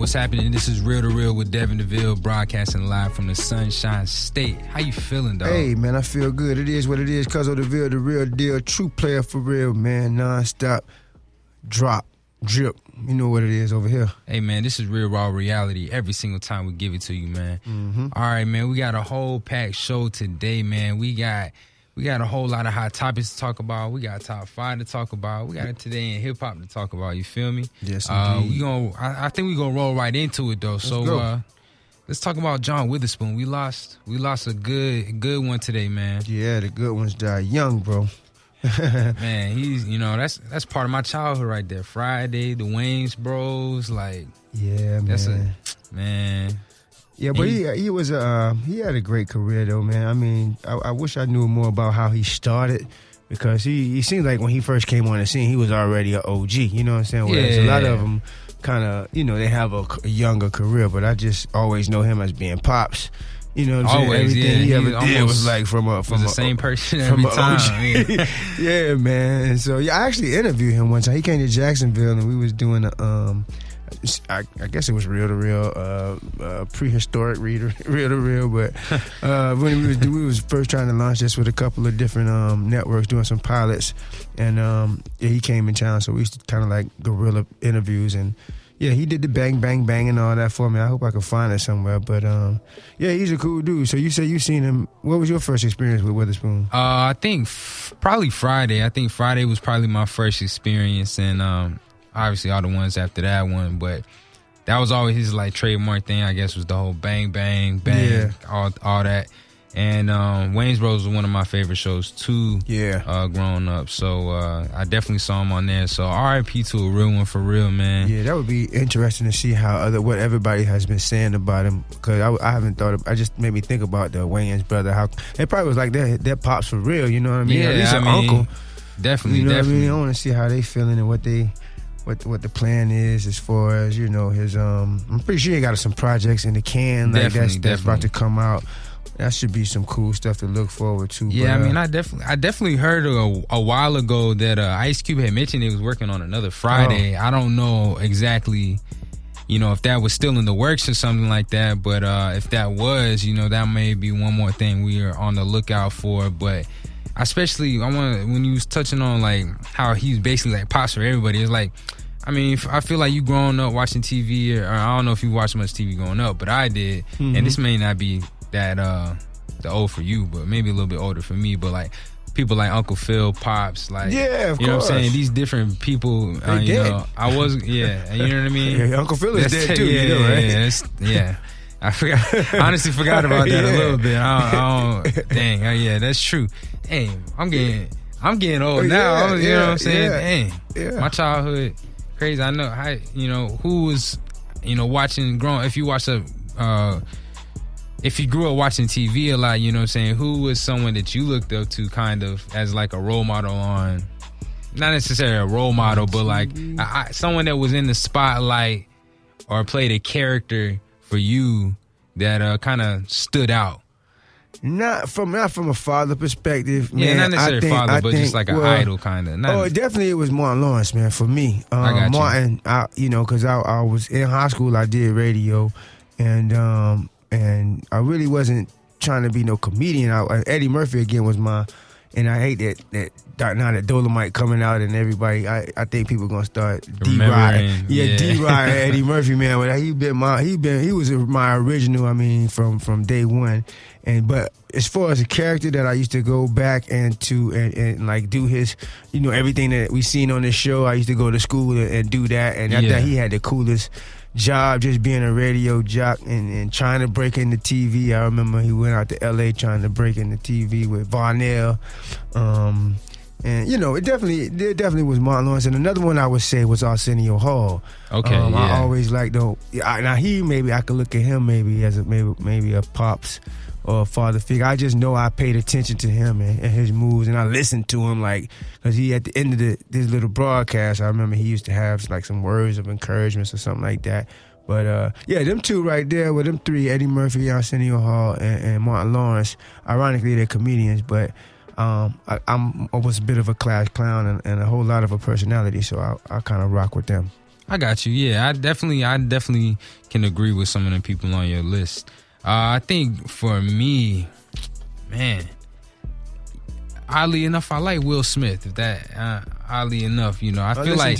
What's happening? This is Real to Real with Dev Deville, broadcasting live from the Sunshine State. How you feeling, dog? Hey, man, I feel good. It is what it is. Cuz of Deville, the real deal. True player for real, man. Non-stop. Drop. Drip. You know what it is over here. Hey, man, this is Real Raw Reality every single time we give it to you, man. Mm-hmm. All right, man, we got a whole packed show today, man. We got a whole lot of hot topics to talk about. We got top 5 to talk about. We got it today in hip-hop to talk about. You feel me? Yes, indeed. I think we're going to roll right into it, though. Let's talk about John Witherspoon. We lost a good one today, man. Yeah, the good ones die young, bro. Man, he's, that's part of my childhood right there. Friday, the Wayne's Bros, like. Yeah, man. Man. Yeah, but he had a great career though, man. I mean, I wish I knew more about how he started, because he seemed like when he first came on the scene, he was already an OG. You know what I'm saying? Whereas a lot of them kind of, they have a younger career, but I just always know him as being Pops. You know what I'm saying? Everything he ever did was like from the same person every time. Yeah. Yeah, man. And so I actually interviewed him one time. He came to Jacksonville and we was doing I guess it was Real to Real, prehistoric Real to Real, but when we was first trying to launch this with a couple of different networks, doing some pilots, and he came in town, so we used to kind of like guerrilla interviews, and he did the bang bang bang and all that for me. I hope I can find it somewhere, but he's a cool dude. So you say you seen him. What was your first experience with Witherspoon? I think probably Friday. I think Friday was probably my first experience, and obviously all the ones after that one, but that was always his like trademark thing, I guess, was the whole bang, bang, bang, all that. And Wayne's Bros was one of my favorite shows too, growing up. So I definitely saw him on there. So R.I.P to a real one for real, man. Yeah, that would be interesting to see what everybody has been saying about him, because I haven't thought of, I just made me think about the Wayne's brother, how it probably was like their pops for real, you know what I mean? Yeah, at least uncle. Definitely, you know definitely. What I mean? I want to see how they feeling and what the plan is as far as, his I'm pretty sure he got some projects in the can like that's about to come out. That should be some cool stuff to look forward to. Yeah, but, I mean, I definitely heard a while ago that Ice Cube had mentioned he was working on another Friday. I don't know exactly, if that was still in the works or something like that, but if that was, that may be one more thing we are on the lookout for. But especially, when you was touching on like how he's basically like Pops for everybody, it's like, I mean, I feel like you growing up watching TV, or I don't know if you watched much TV growing up, but I did, and this may not be that the old for you, but maybe a little bit older for me, but like people like Uncle Phil, Pops, like, of you know course. what I'm saying, these different people, I was, you know what I mean? Yeah, Uncle Phil is dead too, right? I honestly forgot about that a little bit. I don't dang, that's true. Dang, I'm getting old now, you know what I'm saying? Dang, my childhood, crazy. I know how, who was, watching, growing, if you grew up watching TV a lot, you know what I'm saying, who was someone that you looked up to kind of as like a role model on, not necessarily a role model, but like someone that was in the spotlight or played a character for you that kind of stood out? Not from a father perspective, man. Yeah, not necessarily father, but just like an idol kind of. Definitely it was Martin Lawrence, man, for me. Martin, because I was in high school, I did radio, and I really wasn't trying to be no comedian. Eddie Murphy again was and I hate that now that Dolomite coming out and everybody, I think people gonna start D-riding. D-riding Eddie Murphy, man. But he was my original. I mean, from day one. But as far as a character that I used to go back and like do his, everything that we seen on this show, I used to go to school and do that. And I thought he had the coolest job, just being a radio jock and trying to break into TV. I remember he went out to LA trying to break into TV with Varnell. And it definitely was Martin Lawrence. And another one I would say was Arsenio Hall. Okay, I always liked now maybe I could look at him maybe as maybe a Pops or a father figure. I just know I paid attention to him and his moves, and I listened to him, like, because he at the end of this little broadcast, I remember he used to have like some words of encouragement or something like that. But them two right there, with them three, Eddie Murphy, Arsenio Hall, and Martin Lawrence. Ironically, they're comedians, but I was a bit of a class clown and a whole lot of a personality, so I kind of rock with them. I got you. Yeah, I definitely can agree with some of the people on your list. I think for me, man, oddly enough, I like Will Smith. If that, oddly enough, I feel like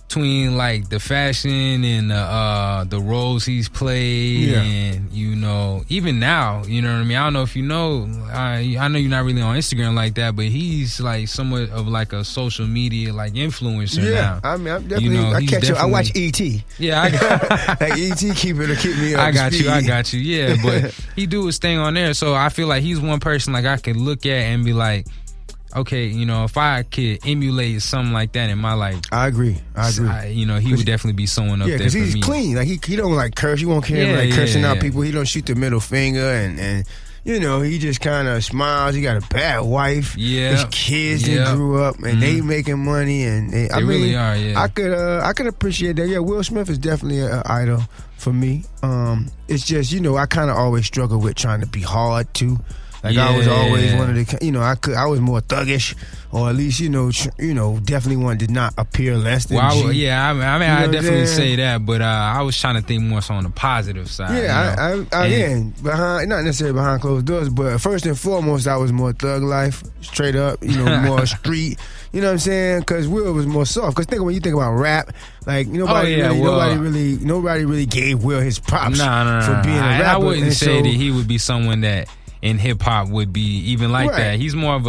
between like the fashion and the roles he's played, and even now, you know what I mean. I don't know if you know. I know you're not really on Instagram like that, but he's like somewhat of like a social media like influencer now. I mean, I'm definitely. I catch up. I watch ET. Yeah, I got like ET keep me up. I got you. Yeah, but he do his thing on there, so I feel like he's one person like I could look at and be like, okay, if I could emulate something like that in my life, I agree. He would definitely be someone up there for me. Yeah, because he's clean. Like he don't like curse. You won't care him like cursing out people. He don't shoot the middle finger, and he just kind of smiles. He got a bad wife. Yeah, his kids that grew up and they making money, and they really are. Yeah, I could appreciate that. Yeah, Will Smith is definitely an idol for me. It's just I kind of always struggle with trying to be hard too. Like I was always one of the, I was more thuggish, or at least definitely one did not appear less than. Well, I definitely say that, but I was trying to think more so on the positive side. Yeah, behind, not necessarily behind closed doors, but first and foremost, I was more thug life, straight up, more street. You know what I'm saying? Because Will was more soft. Because when you think about rap, like nobody really gave Will his props for being a rapper. I wouldn't say that he would be someone that in hip hop would be even like that. He's more of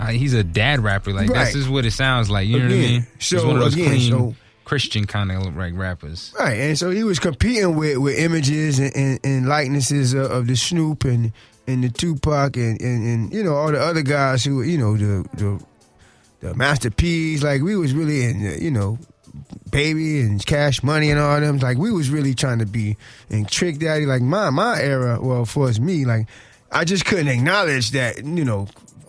he's a dad rapper. Like that's just what it sounds like. You know what I mean? So he's one of those clean Christian kind of like rappers. Right, and so he was competing with images and likenesses of the Snoop and the Tupac and all the other guys who the Master P's. Like we was really in Baby and Cash Money and all them. Like we was really trying to be in Trick Daddy. Like my era. Well, for me, like. I just couldn't acknowledge that,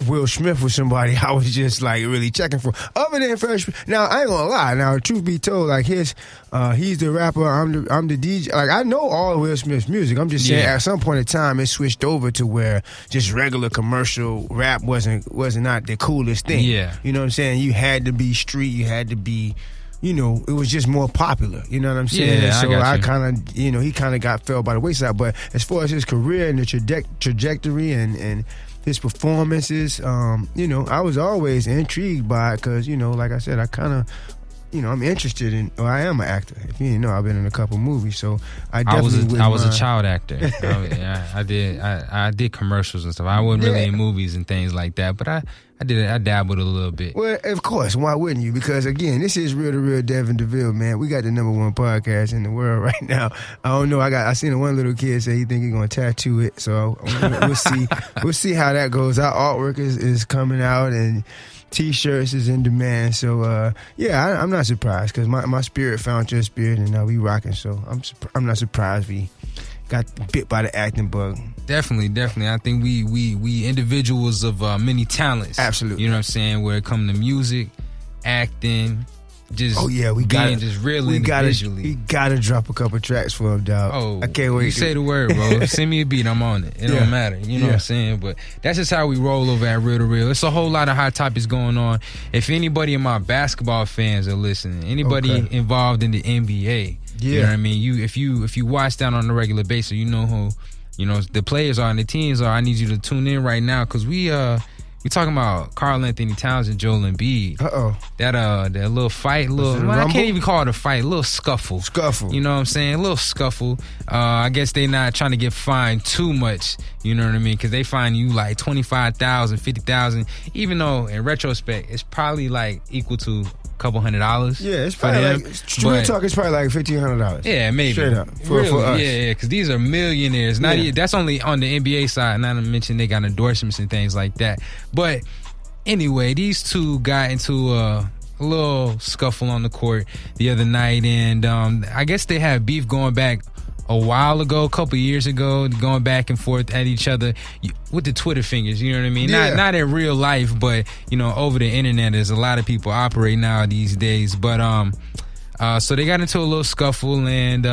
Will Smith was somebody I was just like really checking for. Other than Fresh. Now I ain't gonna lie. Now truth be told, like he's the rapper. I'm the DJ. Like I know all of Will Smith's music. I'm just saying at some point in time it switched over to where just regular commercial rap wasn't not the coolest thing. Yeah, you know what I'm saying. You had to be street. You had to be. It was just more popular. You know what I'm saying? Yeah, so I kind of, he kind of fell by the wayside. But as far as his career and the trajectory and his performances, I was always intrigued by it because, like I said, I kind of, I'm interested in. Or I am an actor. If you didn't know, I've been in a couple movies, so I definitely. I was a child actor. I did commercials and stuff. I wasn't really in movies and things like that, but I dabbled a little bit. Well, of course, why wouldn't you? Because again, this is Real to Real Dev Deville, man. We got the #1 podcast in the world right now. I don't know. I seen one little kid say he think he's gonna tattoo it, so we'll see. We'll see how that goes. Our artwork is coming out and T-shirts is in demand. So I'm not surprised because my spirit found your spirit and now we rocking. So I'm not surprised we got bit by the acting bug. Definitely. I think we individuals of many talents. Absolutely. You know what I'm saying? Where it comes to music, acting, just we being just real individually. We gotta drop a couple tracks for him, dog. Oh, I can't wait. You say the word, bro. Send me a beat, I'm on it. It don't matter. You know what I'm saying? But that's just how we roll over at Real to Real. It's a whole lot of hot topics going on. If anybody of my basketball fans are listening, anybody involved in the NBA, you know what I mean? If you watch that on a regular basis, you know who the players are and the teams are. I need you to tune in right now because we talking about Karl Anthony Towns and Joel Embiid. That little fight, I can't even call it a fight, a little scuffle. You know what I'm saying? A little scuffle. I guess they not trying to get fined too much, you know what I mean? Because they fine you like $25,000, $50,000, even though in retrospect it's probably like equal to couple $100. Yeah, it's probably like talk. It's probably like $1,500. Yeah, maybe straight up for us. Yeah, because these are millionaires. That's only on the NBA side. Not to mention they got endorsements and things like that. But anyway, these two got into a little scuffle on the court the other night, and I guess they had beef going back a while ago, a couple years ago, going back and forth at each other with the Twitter fingers, you know what I mean? Yeah. Not in real life, but, over the internet, there's a lot of people operate now these days. But, so they got into a little scuffle, and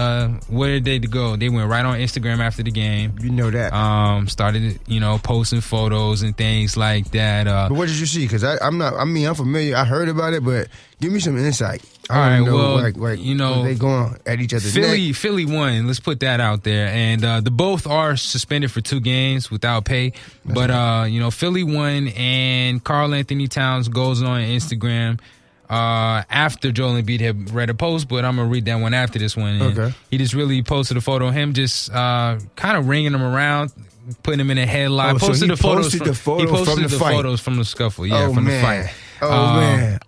where did they go? They went right on Instagram after the game. You know that. Started, posting photos and things like that. But what did you see? Because I'm familiar. I heard about it, but give me some insight. All right, well, you know, they going at each other's neck. Philly won. Let's put that out there. And the both are suspended for 2 games without pay. But, you know, Philly won, and Karl Anthony Towns goes on Instagram after Joel Embiid had read a post, but I'm going to read that one after this one. And he just really posted a photo of him just kind of ringing him around, putting him in a headlock. Posted the photos from the scuffle. Yeah, from the fight. Oh, man.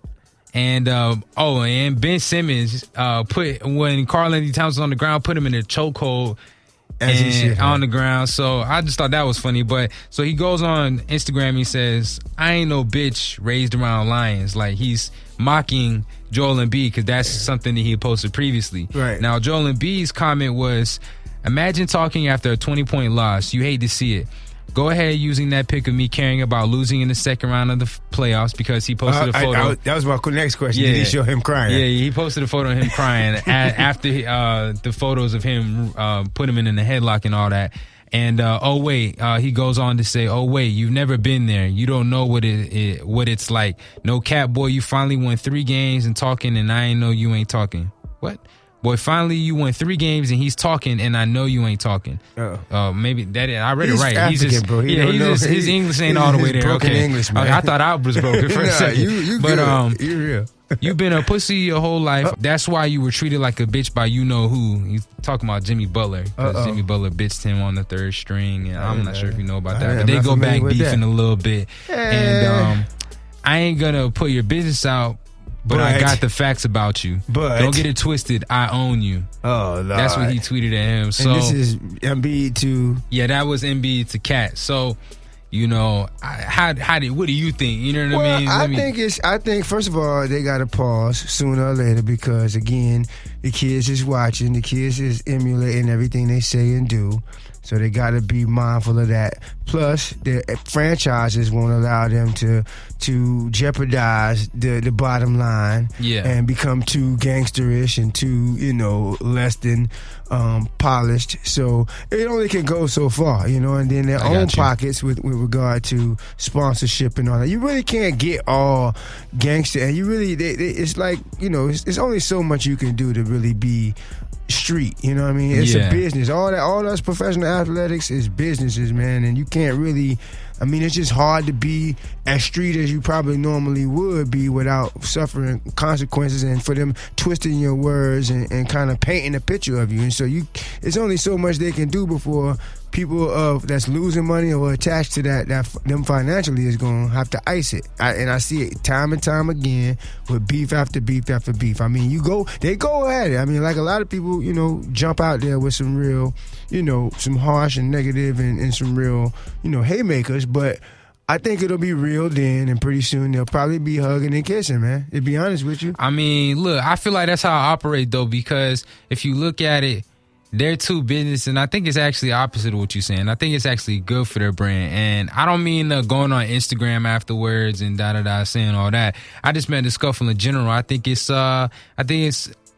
And and Ben Simmons put, when Karl Anthony Towns was on the ground, put him in a chokehold on the ground. So I just thought that was funny. But so he goes on Instagram, he says, "I ain't no bitch raised around lions." Like, he's mocking Joel Embiid because that's something that he had posted previously. Right. Now, Joel Embiid's comment was, "Imagine talking after a 20-point loss. You hate to see it. Go ahead using that pic of me caring about losing in the second round of the playoffs," because he posted a photo. That was my next question. Yeah. Did he show him crying? Yeah, he posted a photo of him crying after the photos of him put him in the headlock and all that. And he goes on to say, "Oh wait, you've never been there. You don't know what it's like. No cap, boy. You finally won 3 games and talking, and I ain't know you ain't talking. What? Boy, finally you won 3 games and he's talking, and I know you ain't talking." Maybe that I read he's it right. African, he's just, bro. His English ain't all the way there. Broken okay, English, man. I thought I was broken for a second. You good. You're real. You've been a pussy your whole life. That's why you were treated like a bitch by you know who. He's talking about Jimmy Butler, because Jimmy Butler bitched him on the 3rd string, and I'm not sure if you know about that, but they go back beefing a little bit. And I ain't gonna put your business out, but I got the facts about you. But don't get it twisted. I own you. Oh, Lord. That's what he tweeted at him. So and this is Embiid to... Yeah, that was Embiid to Cat. So, you know, what do you think? You know what I mean? I think first of all, they got to pause sooner or later, because again, the kids is watching, the kids is emulating everything they say and do. So they got to be mindful of that. Plus, the franchises won't allow them to jeopardize the bottom line and become too gangsterish and too, you know, less than polished. So it only can go so far, you know, and then their own pockets with regard to sponsorship and all that. You really can't get all gangster, and you really, it's like, you know, it's only so much you can do to really be street, you know what I mean? It's a business. All those professional athletics is businesses, man, and you can't really, I mean, it's just hard to be as street as you probably normally would be without suffering consequences, and for them twisting your words and kind of painting a picture of you. And so it's only so much they can do before people that's losing money or attached to that them financially is going to have to ice it. And I see it time and time again with beef after beef after beef. I mean, they go at it. I mean, like a lot of people, you know, jump out there with some real, you know, some harsh and negative and some real, you know, haymakers. But I think it'll be real then, and pretty soon they'll probably be hugging and kissing, man, to be honest with you. I mean, look, I feel like that's how I operate, though, because if you look at it, they're two business, and I think it's actually opposite of what you're saying. I think it's actually good for their brand, and I don't mean going on Instagram afterwards and saying all that. I just meant the scuffle in general. I think it's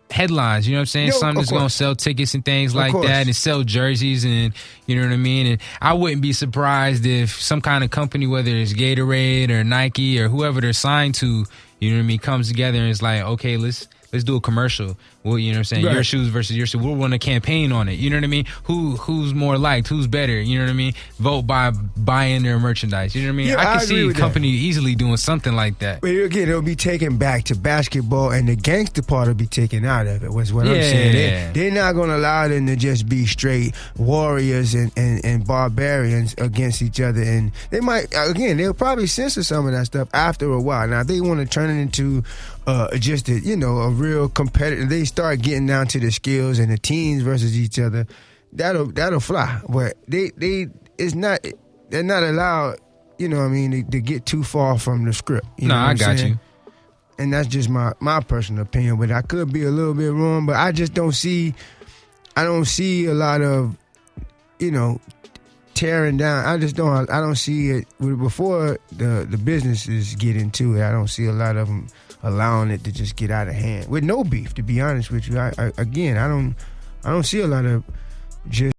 headlines, you know what I'm saying? Something that's going to sell tickets and things like that, and sell jerseys, and you know what I mean? And I wouldn't be surprised if some kind of company, whether it's Gatorade or Nike or whoever they're signed to, you know what I mean, comes together and it's like, okay, let's do a commercial. Well, you know what I'm saying? Right. Your shoes versus your shoes. We'll run a campaign on it. You know what I mean? Who's more liked? Who's better? You know what I mean? Vote by buying their merchandise. You know what I mean? Yeah, I can see a company easily doing something like that. But again, it'll be taken back to basketball, and the gangster part will be taken out of it, was what I'm saying. They're not going to allow them to just be straight warriors and barbarians against each other. And they might, again, they'll probably censor some of that stuff after a while. Now, if they want to turn it into just a real competitive, they start getting down to the skills and the teams versus each other, that'll fly. But they're not allowed, you know what I mean, to get too far from the script. I got you. And that's just my personal opinion, but I could be a little bit wrong, but I just don't see a lot of, you know, tearing down. I don't see it before the businesses get into it. I don't see a lot of them allowing it to just get out of hand with no beef, to be honest with you. I don't see a lot of just